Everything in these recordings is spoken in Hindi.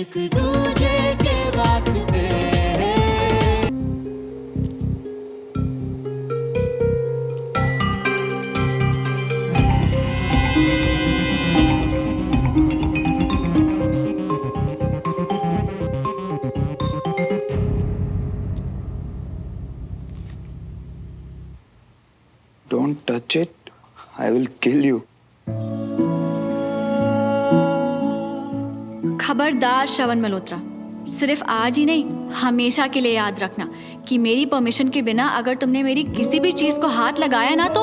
एक दूजे के वास्ते। Don't touch it. I will kill you. खबरदार श्रवण मल्होत्रा, सिर्फ आज ही नहीं हमेशा के लिए याद रखना कि मेरी परमिशन के बिना अगर तुमने मेरी किसी भी चीज को हाथ लगाया ना तो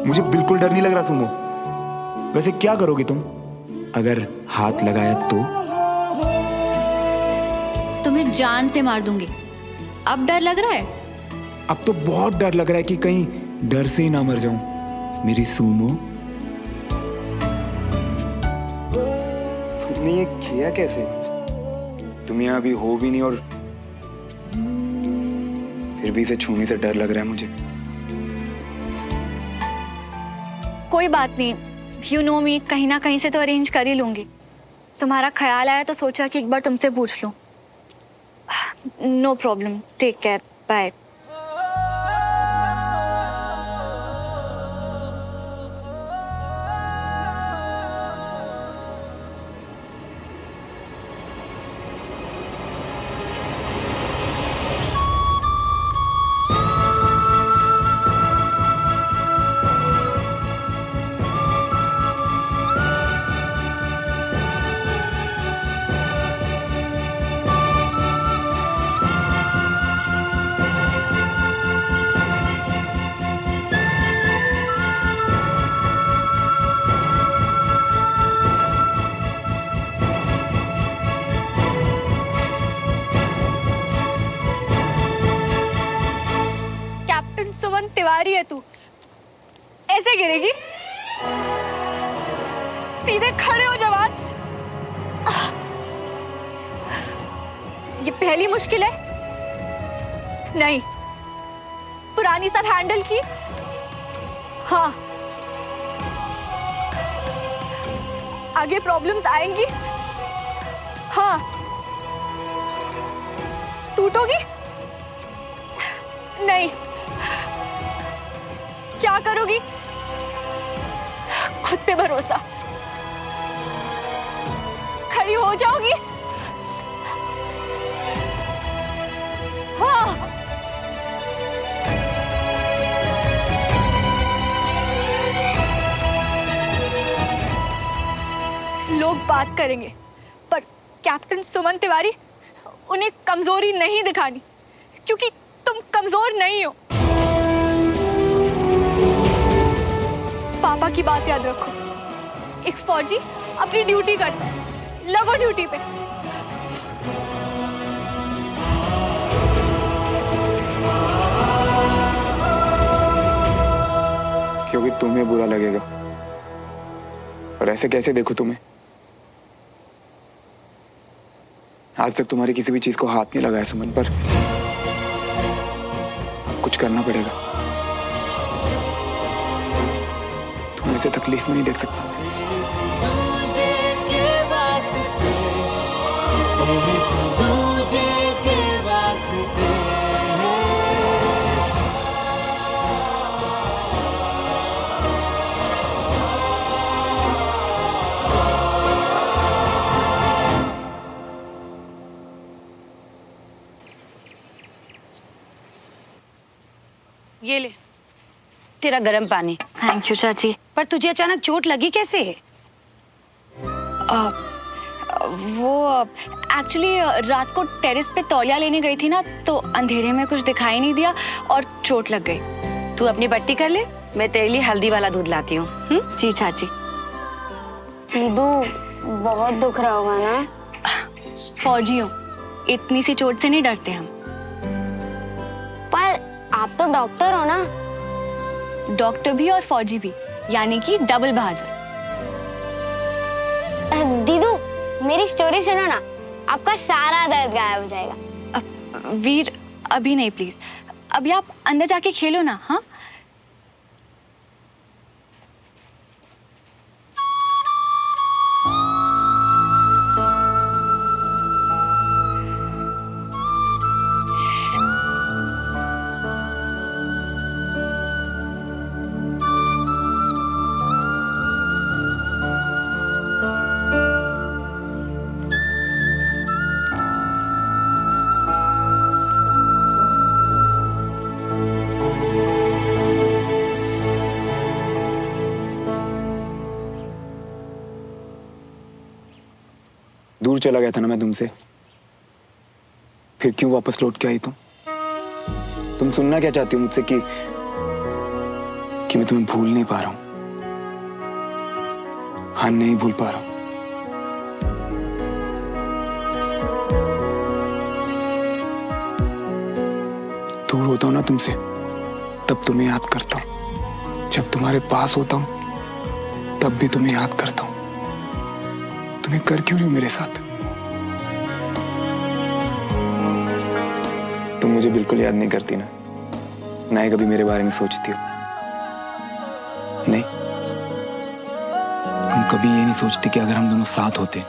मुझे बिल्कुल डर नहीं लग रहा सुमो। वैसे क्या करोगी तुम अगर हाथ लगाया तो? तुम्हें जान से मार दूंगी। अब डर लग रहा है? अब तो बहुत डर लग रहा है कि कहीं डर से ही ना मर जाऊं मेरी सुमो। तुमने ये किया कैसे? तुम यहाँ अभी हो भी नहीं और फिर भी इसे छूने से डर लग रहा है मुझे। कोई बात नहीं, यू नो मी, कहीं ना कहीं से तो अरेंज कर ही लूंगी। तुम्हारा ख्याल आया तो सोचा कि एक बार तुमसे पूछ लूं। No problem, take care, bye. Suman Tiwari है तू, ऐसे गिरेगी? सीधे खड़े हो जवान। ये पहली मुश्किल है? नहीं, पुरानी सब हैंडल की। हाँ, आगे प्रॉब्लम्स आएंगी। हाँ, टूटोगी? नहीं। क्या करोगी? खुद पे भरोसा। खड़ी हो जाओगी? हाँ। लोग बात करेंगे पर कैप्टन सुमन तिवारी, उन्हें कमजोरी नहीं दिखानी क्योंकि तुम कमजोर नहीं हो। पापा की बात याद रखो, एक फौजी अपनी ड्यूटी करता है, लगो ड्यूटी पे। क्योंकि तुम्हें बुरा लगेगा और ऐसे कैसे देखो तुम्हें? आज तक तुम्हारी किसी भी चीज को हाथ नहीं लगाया सुमन, पर अब कुछ करना पड़ेगा। तुम ऐसे तकलीफ में नहीं देख सकता। ये ले तेरा गर्म पानी। थैंक यू चाची। पर तुझे अचानक चोट लगी कैसे? वो एक्चुअली रात को टेरेस पे तौलिया लेने गई थी ना, तो अंधेरे में कुछ दिखाई नहीं दिया और चोट लग गई। तू अपनी पट्टी कर ले, मैं तेरे लिए हल्दी वाला दूध लाती हूँ। जी चाची। दीदू, बहुत दुख रहा होगा ना? फौजी हो, इतनी सी चोट से नहीं डरते हम। पर आप तो डॉक्टर हो ना? डॉक्टर भी और फौजी भी, यानी कि डबल बहादुर। दीदू, मेरी स्टोरी सुनो ना, आपका सारा दर्द गायब हो जाएगा। वीर, अभी नहीं प्लीज, अभी आप अंदर जाके खेलो ना। हाँ दूर चला गया था ना मैं तुमसे, फिर क्यों वापस लौट के आई तुम सुनना क्या चाहती हो मुझसे कि मैं तुम्हें भूल नहीं पा रहा हूं? हाँ, नहीं भूल पा रहा हूं। दूर होता हूं ना तुमसे, तब तुम्हें याद करता हूं। जब तुम्हारे पास होता हूं, तब भी तुम्हें याद करता हूं। तुम्हें कर क्यों रही हो मेरे साथ? तुम मुझे बिल्कुल याद नहीं करती ना ही कभी मेरे बारे में सोचती हो। नहीं, तुम कभी ये नहीं सोचती कि अगर हम दोनों साथ होते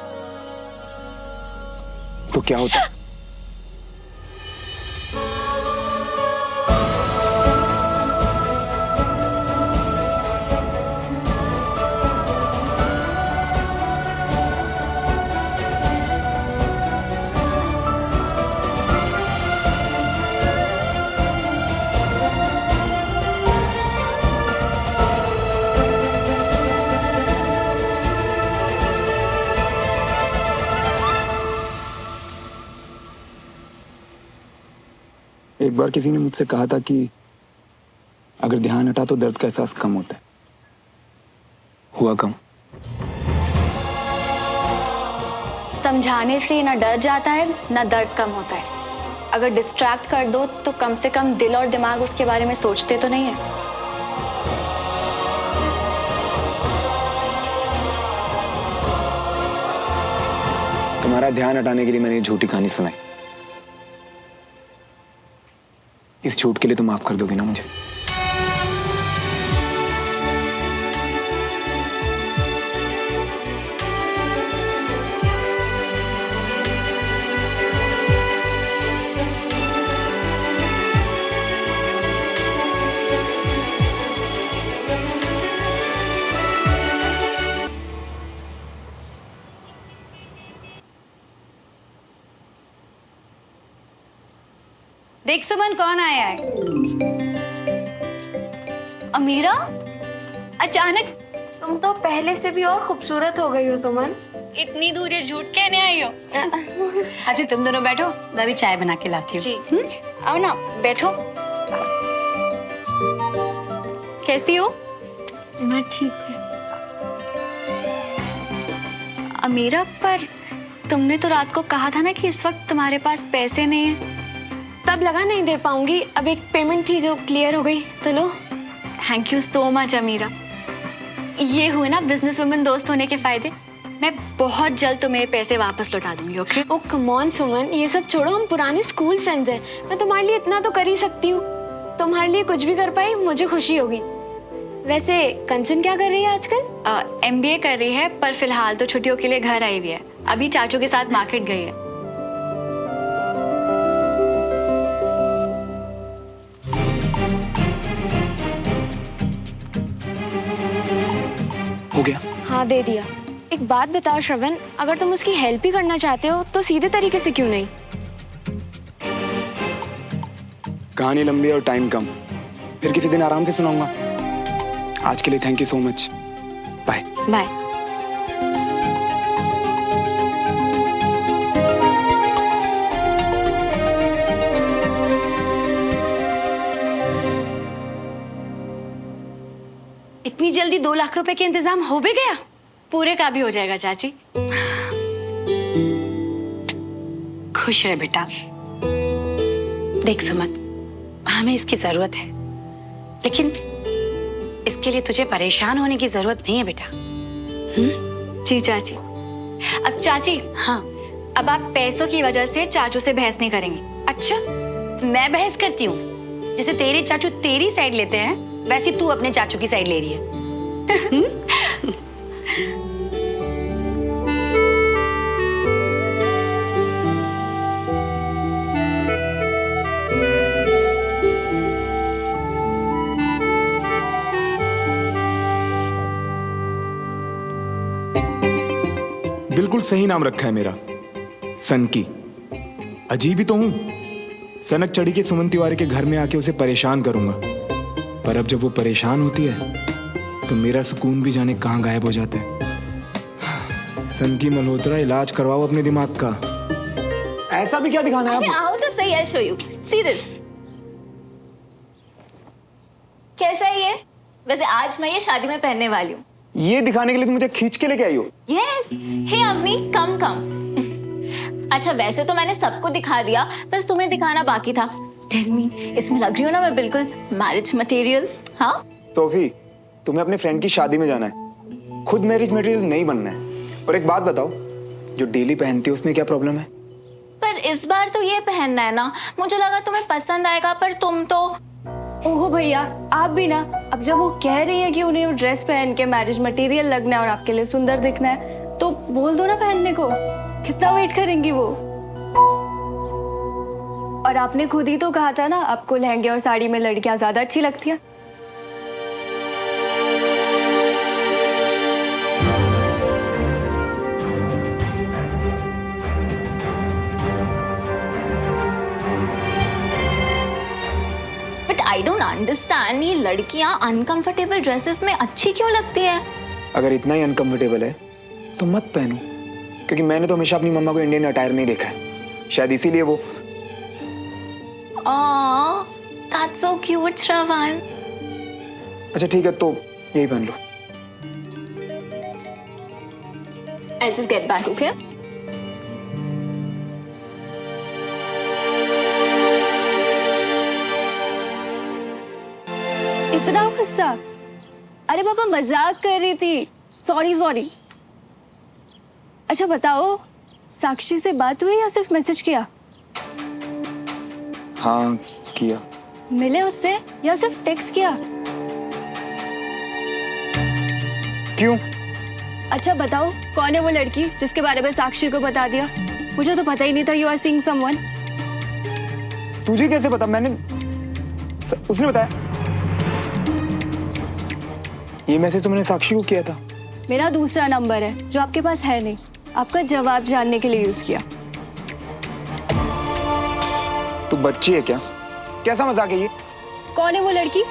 तो क्या होता? एक बार किसी ने मुझसे कहा था कि अगर ध्यान हटा तो दर्द का एहसास कम होता है। हुआ कम। समझाने से ना डर जाता है ना दर्द कम होता है। अगर डिस्ट्रैक्ट कर दो तो कम से कम दिल और दिमाग उसके बारे में सोचते तो नहीं है। तुम्हारा ध्यान हटाने के लिए मैंने ये झूठी कहानी सुनाई। इस झूठ के लिए तुम माफ कर दोगी ना मुझे? देख सुमन, कौन आया है? अमीरा, अचानक तुम तो पहले से भी और खूबसूरत हो गई हो सुमन। इतनी दूर ये झूठ कहने आई हो? अच्छा तुम दोनों बैठो, मैं भी चाय बना के लाती हूँ। जी, आओ ना, बैठो। कैसी हो? मैं ठीक हूँ। अमीरा, पर तुमने तो रात को कहा था ना कि इस वक्त तुम्हारे पास पैसे नहीं है। तब लगा नहीं दे पाऊंगी, अब एक पेमेंट थी जो क्लियर हो गई, तो लो। थैंक यू सो मच अमीरा। ये हुए ना बिजनेस वुमन दोस्त होने के फायदे। मैं बहुत जल्द तुम्हें पैसे वापस लौटा दूंगी, ओके? ओ कम ऑन सुमन, ये सब छोड़ो, हम पुराने स्कूल फ्रेंड्स हैं। मैं तुम्हारे लिए इतना तो कर ही सकती हूँ। तुम्हारे लिए कुछ भी कर पाई, मुझे खुशी होगी। वैसे कंचन क्या कर रही है आजकल? MBA कर रही है, पर फिलहाल तो छुट्टियों के लिए घर आई हुई है। अभी चाचू के साथ मार्केट गई है। हो गया? हाँ दे दिया। एक बात बताओ श्रवण, अगर तुम उसकी हेल्प ही करना चाहते हो तो सीधे तरीके से क्यों नहीं? कहानी लंबी और टाइम कम, फिर किसी दिन आराम से सुनाऊंगा। आज के लिए thank you so much. Bye bye. इतनी जल्दी 2 लाख रुपए के इंतजाम हो भी गया? पूरे का भी हो जाएगा चाची। खुश रहे बेटा। देख सुमन, हमें इसकी जरूरत है, लेकिन इसके लिए तुझे परेशान होने की जरूरत नहीं है बेटा। जी चाची। अब चाची, हाँ। अब आप पैसों की वजह से चाचू से बहस नहीं करेंगी। अच्छा, मैं बहस करती हूँ? जैसे तेरे चाचू तेरी साइड लेते हैं, वैसे तू अपने चाचू की साइड ले रही है। बिल्कुल सही नाम रखा है मेरा, सनकी। अजीब ही तो हूं। सनक चढ़ी के सुमन तिवारी के घर में आके उसे परेशान करूंगा, पर अब जब वो परेशान होती है तो मेरा सुकून भी जाने कहां गायब हो जाता है। संकी मल्होत्रा, इलाज करवाओ अपने दिमाग का। ऐसा भी क्या दिखाना है अरे आप? आओ तो सही, I'll show you. See this. कैसा है ये? वैसे आज मैं ये शादी में पहनने वाली हूँ। ये दिखाने के लिए तुम मुझे खींच के लेके आई हो? Yes. Hey अवनी, कम कम। अच्छा वैसे तो मैंने सबको दिखा दिया, बस तुम्हें दिखाना बाकी था। Tell me, इसमें लग रही हूँ ना मैं बिल्कुल मैरिज मटेरियल? हाँ? सोफी, तुम्हें अपने फ्रेंड की शादी में जाना है, खुद मैरिज मटेरियल नहीं बनना है। और एक बात बताओ, जो डेली पहनती हो उसमें क्या प्रॉब्लम है? पर इस बार तो ये पहनना है ना, मुझे लगा तुम्हें पसंद आएगा, पर तुम तो। ओहो भैया, आप भी ना, अब जब वो कह रही है कि उन्हें ड्रेस पहन के मैरिज मटेरियल लगना है और आपके लिए सुंदर दिखना है, तो बोल दो ना पहनने को। कितना वेट करेंगी वो? और आपने खुद ही तो कहा था ना, आपको लहंगे और साड़ी में लड़कियां ज्यादा अच्छी लगती हैं। आई डोंट अंडरस्टैंड, ये लड़कियां अनकंफर्टेबल ड्रेसेस में अच्छी क्यों लगती है? अगर इतना ही अनकंफर्टेबल है तो मत पहनो, क्योंकि मैंने तो हमेशा अपनी मम्मा को इंडियन अटायर में ही देखा है, शायद इसीलिए वो। That's so cute, श्रवण। अच्छा ठीक है, तो यही पहन लो। I'll just get back, okay? इतना गुस्सा? अरे पापा मजाक कर रही थी, सॉरी। अच्छा बताओ, साक्षी से बात हुई या सिर्फ मैसेज किया? हाँ किया। मिले उससे या सिर्फ टेक्स्ट किया? क्यों? अच्छा बताओ, कौन है वो लड़की जिसके बारे में साक्षी को बता दिया? मुझे तो पता ही नहीं था यू आर सीइंग समवन। तुझे कैसे पता? उसने बताया। ये मैसेज तो मैंने साक्षी को किया था। मेरा दूसरा नंबर है जो आपके पास है नहीं, आपका जवाब जानने के लिए यूज किया। तू बच्ची है क्या? कैसा मजाक है ये? कौन है वो लड़की?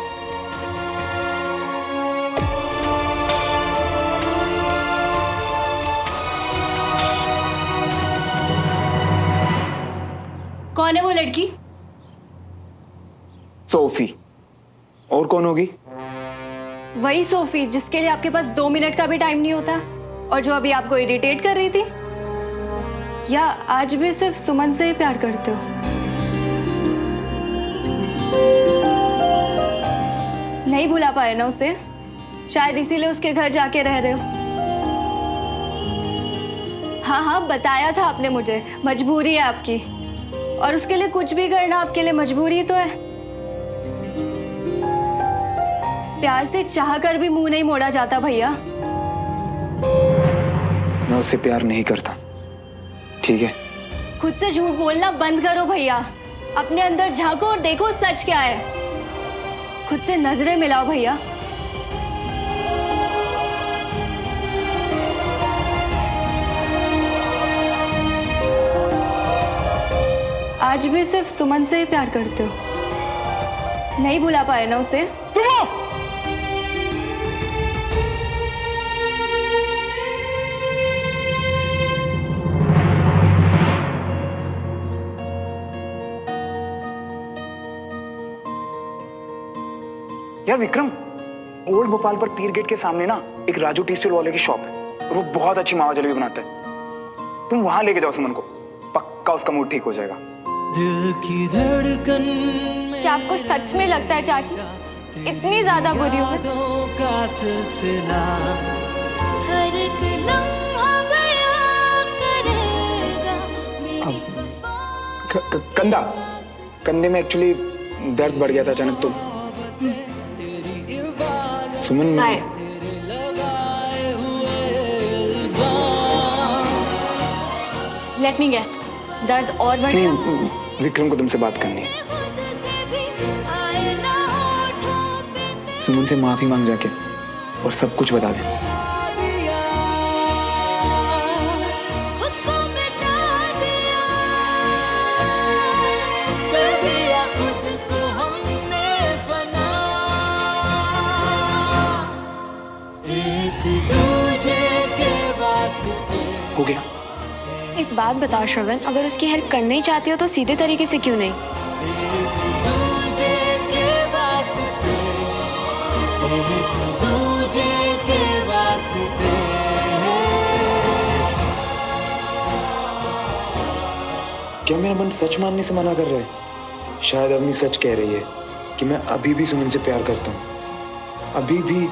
कौन है वो लड़की? सोफी। और कौन होगी? वही सोफी जिसके लिए आपके पास 2 मिनट का भी टाइम नहीं होता, और जो अभी आपको इरिटेट कर रही थी। या आज भी सिर्फ सुमन से ही प्यार करते हो? नहीं भुला पाए ना उसे, शायद इसीलिए उसके घर जाके रह रहे हो। हाँ बताया था आपने मुझे, मजबूरी है आपकी, और उसके लिए कुछ भी करना आपके लिए मजबूरी तो है। प्यार से चाह कर भी मुंह नहीं मोड़ा जाता भैया। मैं उससे प्यार नहीं करता, ठीक है? खुद से झूठ बोलना बंद करो भैया, अपने अंदर झांको और देखो सच क्या है। खुद से नजरें मिलाओ भैया। आज भी सिर्फ सुमन से ही प्यार करते हो? नहीं भुला पाए ना उसे? यार विक्रम, ओल्ड भोपाल पर पीर गेट के सामने ना एक राजू टी स्टॉल वाले की शॉप है, और वो बहुत अच्छी मावा जलेबी बनाता है। तुम वहां लेके जाओ सुमन को, पक्का उसका मूड ठीक हो जाएगा। दिल की धड़कन में क्या आपको सच में लगता है चाची इतनी ज्यादा बुरी हूँ? यादों का सिलसिला हर एक लम्हा बयां करेगा मेरी वफा। कंधे में एक्चुअली दर्द बढ़ गया था अचानक, तो सुमन हाय। लेट मी गेस, दर्द और बढ़ गया? नहीं, विक्रम को तुमसे बात करनी है। सुमन से माफी मांग जाके और सब कुछ बता दे। एक दूजे के वास्ते एक बात बताओ श्रवण, अगर उसकी हेल्प करना ही चाहती हो तो सीधे तरीके से क्यों नहीं? दूजे के वास्ते, एक दूजे के वास्ते। क्या मेरा मन सच मानने से मना कर रहा है? शायद अवनी सच कह रही है कि मैं अभी भी सुमन से प्यार करता हूँ, अभी भी